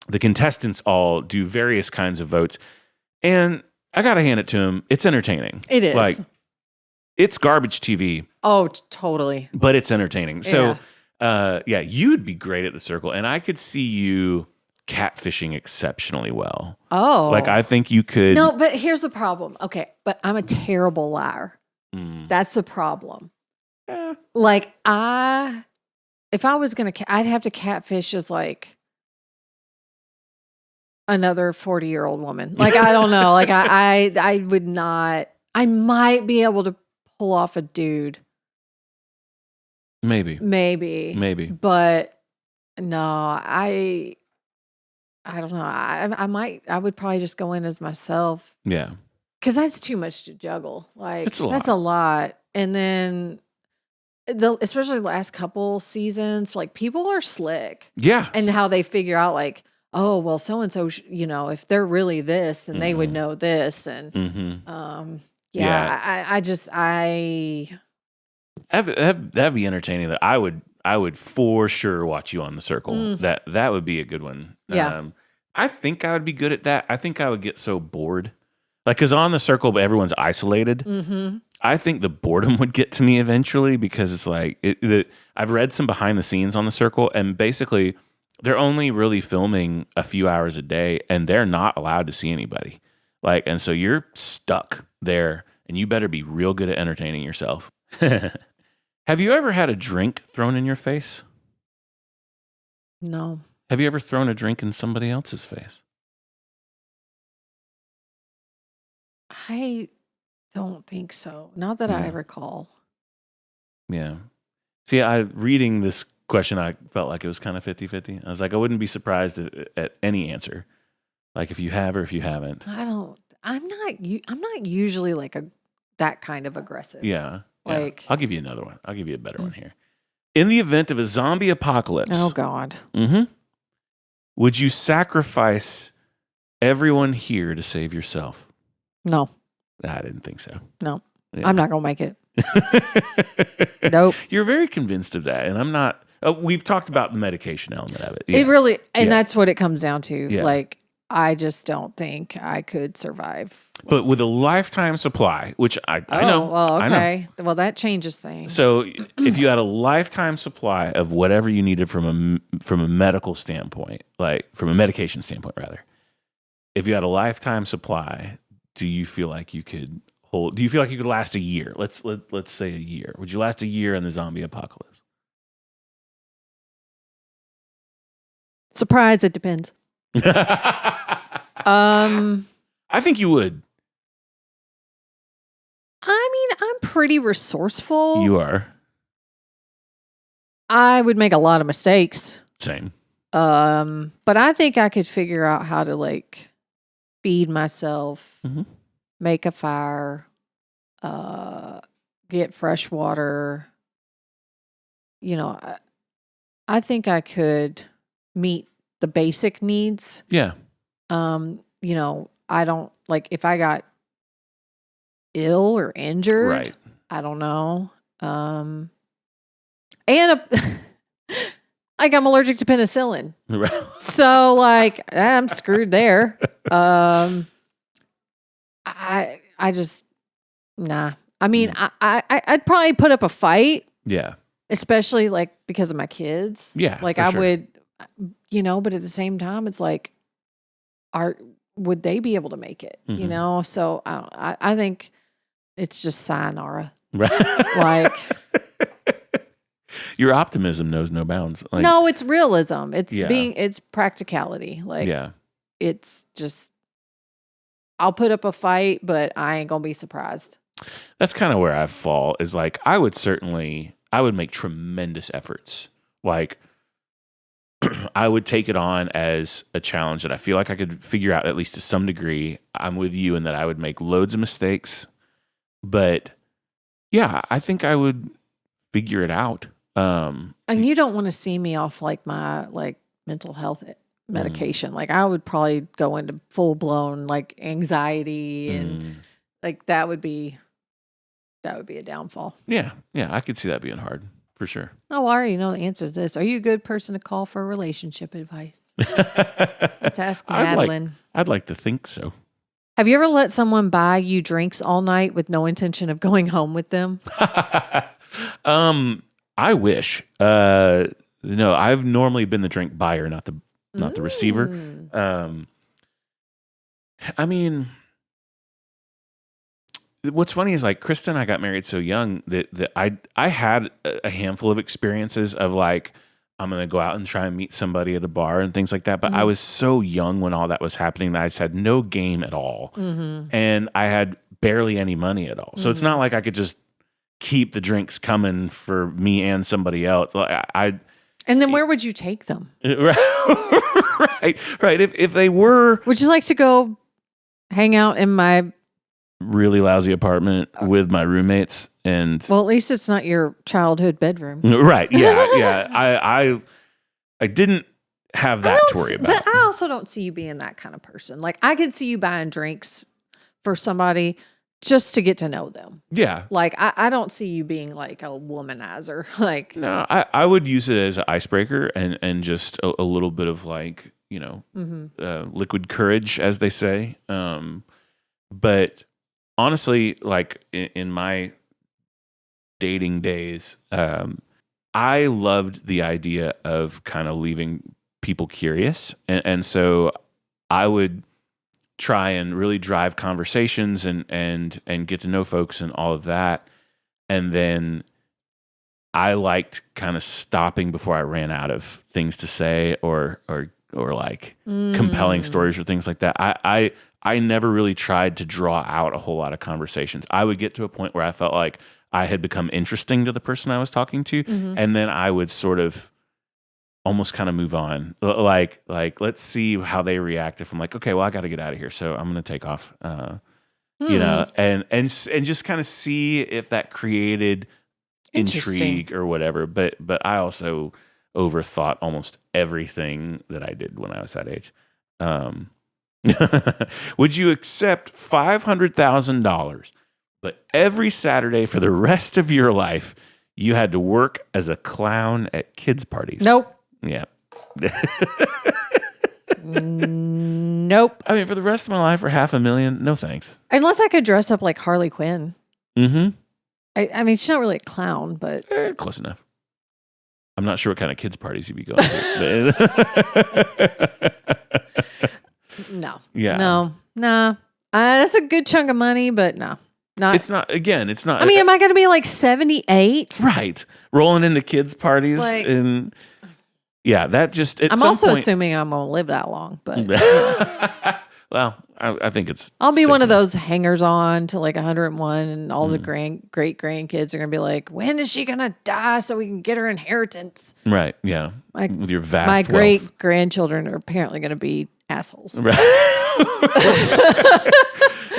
the contestants all do various kinds of votes. And I got to hand it to them. It's entertaining. It is. Like, it's garbage TV. Oh, totally. But it's entertaining. So, you'd be great at The Circle. And I could see you catfishing exceptionally well. Oh. Like, I think you could. No, but here's the problem. Okay, but I'm a terrible liar. That's the problem. Yeah. Like, if I was going to, I'd have to catfish as like another 40-year-old woman. Like, I don't know. Like, I would not, I might be able to pull off a dude. Maybe. But no, I don't know. I would probably just go in as myself. Yeah. Because that's too much to juggle. Like, It's a lot. that's a lot. And then, especially the last couple seasons, like, people are slick. Yeah. And how they figure out, like, oh, well, so-and-so, if they're really this, then they would know this. And, That'd be entertaining. That I would for sure watch you on The Circle. That would be a good one. Yeah. I think I would be good at that. I think I would get so bored. Like, because on The Circle, everyone's isolated. I think the boredom would get to me eventually, because it's like, I've read some behind the scenes on The Circle, and basically they're only really filming a few hours a day, and they're not allowed to see anybody. Like, and so you're stuck there, and you better be real good at entertaining yourself. Have you ever had a drink thrown in your face? No. Have you ever thrown a drink in somebody else's face? I don't think so. Not that I recall. Yeah. See, reading this question, I felt like it was kind of 50-50. I was like, I wouldn't be surprised at any answer. Like, if you have or if you haven't. I'm not usually like that kind of aggressive. Yeah. Like, I'll give you another one. I'll give you a better one here. In the event of a zombie apocalypse. Oh God. Would you sacrifice everyone here to save yourself? No. I didn't think so. No. Yeah. I'm not going to make it. Nope. You're very convinced of that, and I'm not. We've talked about the medication element of it. It really, and that's what it comes down to. Yeah. Like, I just don't think I could survive. But with a lifetime supply, which I know. Well, okay. I know. Well, that changes things. So if you had a lifetime supply of whatever you needed from a medical standpoint, like from a medication standpoint, rather, if you had a lifetime supply, do you feel like you could last a year? Let's say a year. Would you last a year in the zombie apocalypse? Surprise, it depends. I think you would. I mean, I'm pretty resourceful. You are. I would make a lot of mistakes. Same. But I think I could figure out how to, like, feed myself, make a fire, get fresh water. I think I could meet the basic needs. Yeah. I don't, like, if I got ill or injured, Right. I don't know. And like, I'm allergic to penicillin. Right. So, like, I'm screwed there. I I just, nah. I mean, I'd probably put up a fight. Yeah. Especially like because of my kids. Yeah. Like would, but at the same time, it's like, would they be able to make it? Mm-hmm. So I think it's just sayonara. Right. Like your optimism knows no bounds. Like, no, it's realism. It's practicality. Like it's just, I'll put up a fight, but I ain't gonna be surprised. That's kind of where I fall. Is like I would make tremendous efforts. Like I would take it on as a challenge that I feel like I could figure out at least to some degree. I'm with you in that I would make loads of mistakes, but yeah, I think I would figure it out. And you don't want to see me off like my mental health medication. Like I would probably go into full blown like anxiety and like that would be a downfall. Yeah, I could see that being hard for sure. Oh, I already know the answer to this. Are you a good person to call for relationship advice? Let's ask Madeline. I'd like to think so. Have you ever let someone buy you drinks all night with no intention of going home with them? I wish. No, I've normally been the drink buyer, not the receiver. I mean, what's funny is like Krista and I got married so young that I had a handful of experiences of like, I'm going to go out and try and meet somebody at a bar and things like that. But I was so young when all that was happening that I just had no game at all. And I had barely any money at all. So it's not like I could just keep the drinks coming for me and somebody else. And then where would you take them? Right. If they were... Would you like to go hang out in my... really lousy apartment with my roommates and well, at least it's not your childhood bedroom, right? Yeah. I didn't have that to worry about, but I also don't see you being that kind of person. Like I could see you buying drinks for somebody just to get to know them. Yeah, like I don't see you being like a womanizer. Like no, I would use it as an icebreaker and just a little bit of like liquid courage, as they say. But honestly, like in my dating days, I loved the idea of kind of leaving people curious. And so I would try and really drive conversations and get to know folks and all of that. And then I liked kind of stopping before I ran out of things to say or like compelling stories or things like that. I never really tried to draw out a whole lot of conversations. I would get to a point where I felt like I had become interesting to the person I was talking to, and then I would sort of almost kind of move on. Like let's see how they react. If I'm like, okay, well, I got to get out of here, so I'm going to take off. You know, and just kind of see if that created intrigue or whatever. But I also overthought almost everything that I did when I was that age. Would you accept $500,000, but every Saturday for the rest of your life, you had to work as a clown at kids' parties? Nope. Yeah. Nope. I mean, for the rest of my life for $500,000, no thanks. Unless I could dress up like Harley Quinn. Mm-hmm. I mean, she's not really a clown, but... close enough. I'm not sure what kind of kids' parties you'd be going to. No. Yeah. No. Nah. That's a good chunk of money, but no. Not. It's not, again, it's not. I mean, am I going to be like 78? Right. Rolling into kids' parties and... Yeah, that just... I'm also assuming I'm going to live that long, but... Well, I think it's... I'll be one of those hangers-on to like 101, and all the great-grandkids are going to be like, when is she going to die so we can get her inheritance? Right, yeah. With your vast My wealth. great-grandchildren are apparently going to be assholes. Right.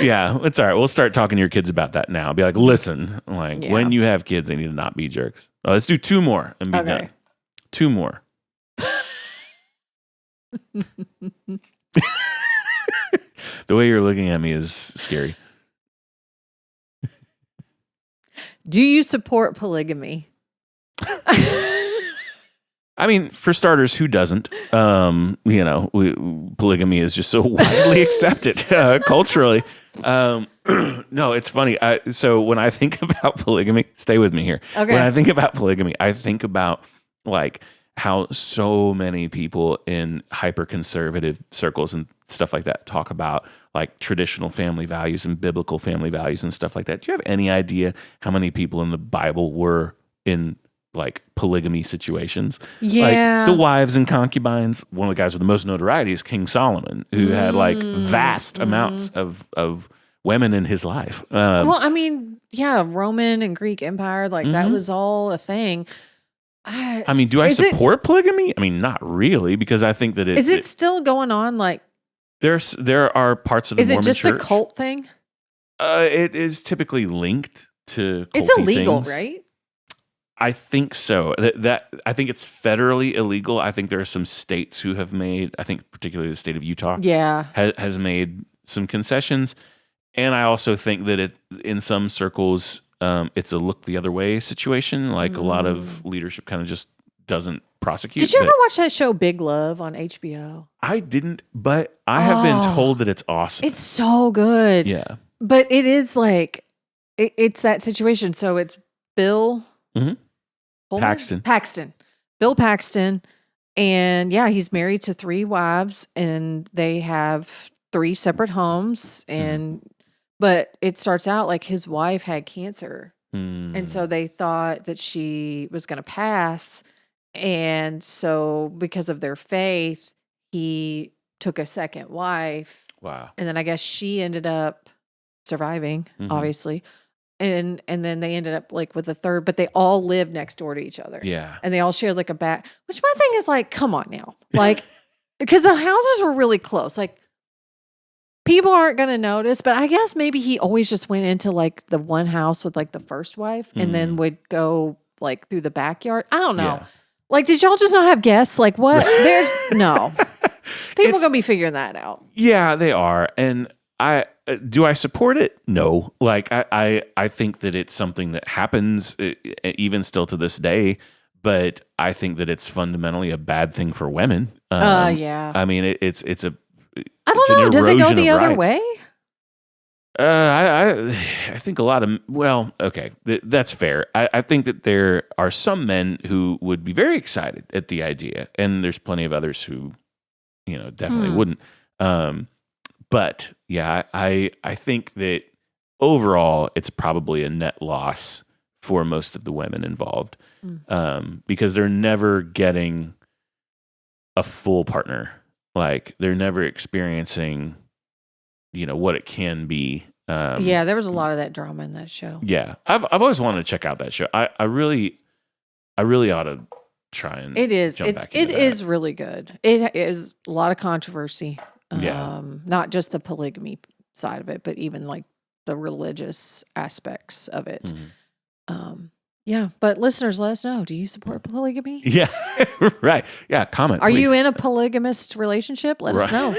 Yeah, it's all right. We'll start talking to your kids about that now. Be like, listen, when you have kids, they need to not be jerks. Oh, let's do 2 more and be done. 2 more. The way you're looking at me is scary. Do you support polygamy? I mean, for starters, who doesn't? Polygamy is just so widely accepted culturally. No, it's funny. So when I think about polygamy, stay with me here. Okay. When I think about polygamy, I think about like how so many people in hyper conservative circles and stuff like that talk about like traditional family values and biblical family values and stuff like that. Do you have any idea how many people in the Bible were in like polygamy situations? Yeah. Like the wives and concubines. One of the guys with the most notoriety is King Solomon, who had like vast amounts of women in his life. Well, I mean, yeah, Roman and Greek Empire, like that was all a thing. I mean, do I support polygamy? I mean, not really, because I think that is it still going on? Like, there are parts of the Mormon church. Is it just a cult thing? It is typically linked to culty It's illegal, things. right? I think so. That I think it's federally illegal. I think there are some states who have made, I think particularly the state of Utah, has made some concessions. And I also think that in some circles, it's a look the other way situation. Like a lot of leadership kind of just doesn't prosecute. Did you ever watch that show Big Love on HBO? I didn't, but I have been told that it's awesome. It's so good. Yeah. But it is like, it's that situation. So it's Bill Paxton. Bill Paxton. And yeah, he's married to 3 wives and they have 3 separate homes. And but it starts out like his wife had cancer. And so they thought that she was going to pass. And so because of their faith, he took a second wife. Wow. And then I guess she ended up surviving, obviously. And then they ended up like with a third, but they all lived next door to each other. Yeah. And they all shared like a back, which my thing is like, come on now. Like, because the houses were really close. Like, people aren't going to notice, but I guess maybe he always just went into like the one house with like the first wife and then would go like through the backyard. I don't know. Yeah. Like, did y'all just not have guests? Like, what? There's no. People going to be figuring that out. Yeah, they are. And do I support it? No. Like, I think that it's something that happens even still to this day, but I think that it's fundamentally a bad thing for women. Yeah. I mean, it's a. I don't know. Does it go the other way? I think a lot of, well, okay, that's fair. I think that there are some men who would be very excited at the idea, and there's plenty of others who, definitely wouldn't. But yeah, I think that overall it's probably a net loss for most of the women involved, because they're never getting a full partner. Like they're never experiencing, what it can be. Yeah, there was a lot of that drama in that show. Yeah, I've always wanted to check out that show. I really ought to try and. It is. Jump back It into that. is really good. It is a lot of controversy. Yeah. Not just the polygamy side of it, but even like the religious aspects of it. Yeah, but listeners, let us know. Do you support polygamy? Yeah, right. Yeah, comment. Are please. you in a polygamist relationship? Let us know.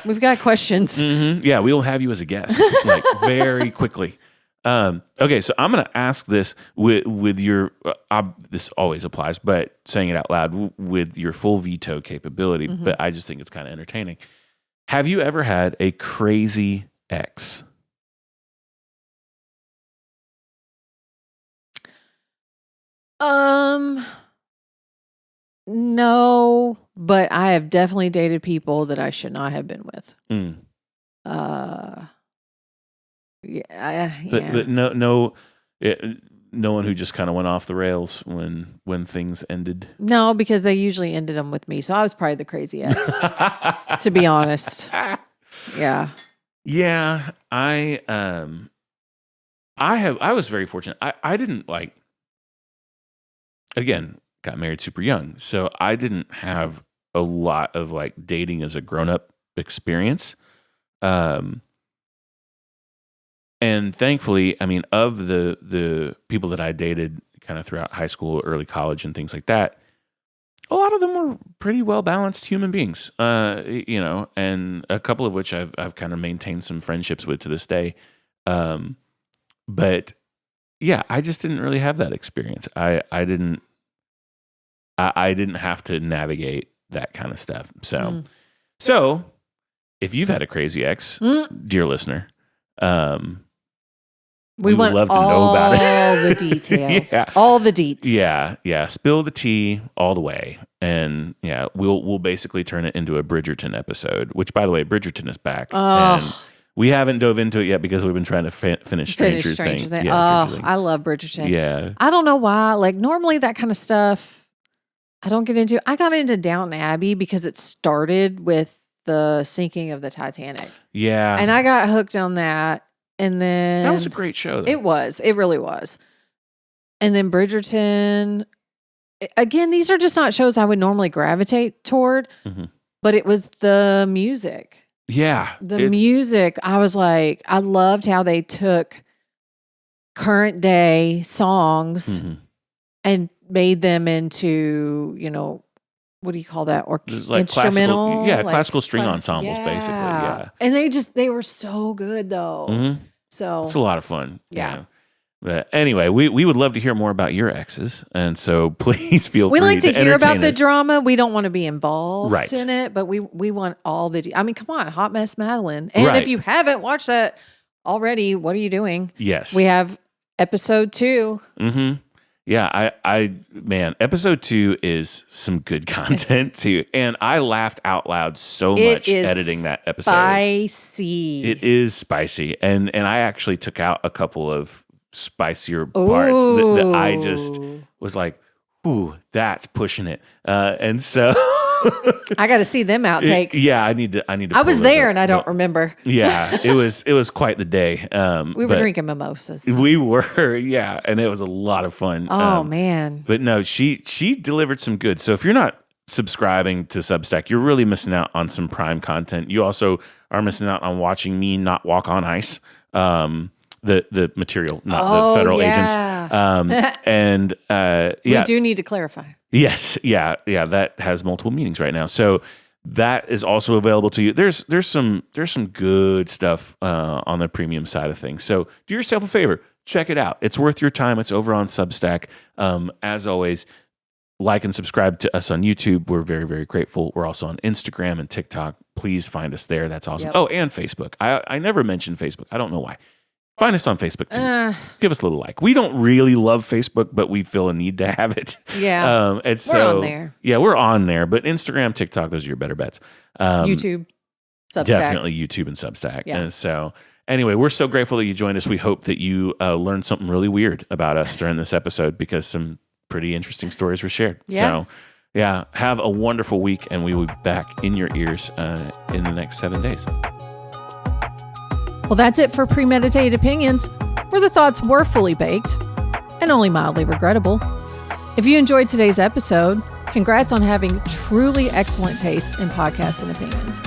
We've got questions. Yeah, we will have you as a guest, like very quickly. Okay, so I'm going to ask this with your. This always applies, but saying it out loud with your full veto capability. But I just think it's kind of entertaining. Have you ever had a crazy ex? No, but I have definitely dated people that I should not have been with. Yeah. But no one who just kind of went off the rails when things ended. No, because they usually ended them with me. So I was probably the crazy ex, to be honest. Yeah. Yeah, I was very fortunate. I didn't again, got married super young. So I didn't have a lot of like dating as a grown-up experience. And thankfully, I mean, of the people that I dated kind of throughout high school, early college and things like that, a lot of them were pretty well-balanced human beings, and a couple of which I've kind of maintained some friendships with to this day. But yeah, I just didn't really have that experience. I didn't have to navigate that kind of stuff. So if you've had a crazy ex, dear listener, We would want love to know about it. all the details. Yeah. All the deets. Yeah. Spill the tea all the way. And yeah, we'll basically turn it into a Bridgerton episode, which, by the way, Bridgerton is back. Oh. And we haven't dove into it yet because we've been trying to finish Stranger Things. Yeah, Stranger Things. I love Bridgerton. Yeah. I don't know why. Like, normally that kind of stuff I don't get into. I got into Downton Abbey because it started with the sinking of the Titanic. Yeah. And I got hooked on that. And then that was a great show, though. It was. It really was. And then Bridgerton. Again, these are just not shows I would normally gravitate toward, but it was the music. Yeah. The music. I was like, I loved how they took current day songs and made them into, what do you call that? Or like instrumental? Classical string ensembles, basically. Yeah. And they were so good, though. So it's a lot of fun. Yeah. But anyway, we would love to hear more about your exes. And so please feel free we like to hear about the us. drama. We don't want to be involved Right. in it, but we want all the, I mean, come on, Hot Mess Madeline. And if you haven't watched that already, what are you doing? Yes. We have episode 2. Yeah, man, episode 2 is some good content too. And I laughed out loud so much editing that episode. Spicy. It is spicy. And I actually took out a couple of spicier parts that I just was like, ooh, that's pushing it. And so I got to see them outtakes. I need to. I was there and I don't remember. Yeah, it was quite the day. We were drinking mimosas. We were, yeah, and it was a lot of fun. Oh man! But no, she delivered some good. So if you're not subscribing to Substack, you're really missing out on some prime content. You also are missing out on watching me not walk on ice. The material, not the federal agents. We do need to clarify. Yes, yeah, that has multiple meanings right now. So that is also available to you. There's some good stuff on the premium side of things. So do yourself a favor, check it out. It's worth your time. It's over on Substack. As always, like and subscribe to us on YouTube. We're very, very grateful. We're also on Instagram and TikTok. Please find us there. That's awesome. Yep. Oh, and Facebook. I never mentioned Facebook. I don't know why. Find us on Facebook too. Give us a little like. We don't really love Facebook, but we feel a need to have it. Yeah. And so, we're on there. Yeah, we're on there. But Instagram, TikTok, those are your better bets. YouTube, Substack. Definitely YouTube and Substack. Yeah. And so anyway, we're so grateful that you joined us. We hope that you learned something really weird about us during this episode because some pretty interesting stories were shared. Yeah. So yeah, have a wonderful week and we will be back in your ears in the next 7 days. Well, that's it for Premeditated Opinions, where the thoughts were fully baked and only mildly regrettable. If you enjoyed today's episode, congrats on having truly excellent taste in podcasts and opinions.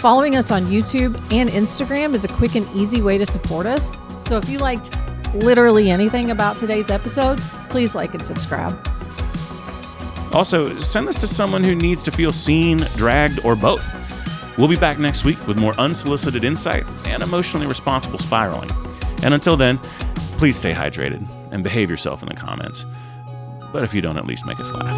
Following us on YouTube and Instagram is a quick and easy way to support us. So if you liked literally anything about today's episode, please like and subscribe. Also, send this to someone who needs to feel seen, dragged, or both. We'll be back next week with more unsolicited insight and emotionally responsible spiraling. And until then, please stay hydrated and behave yourself in the comments. But if you don't, at least make us laugh.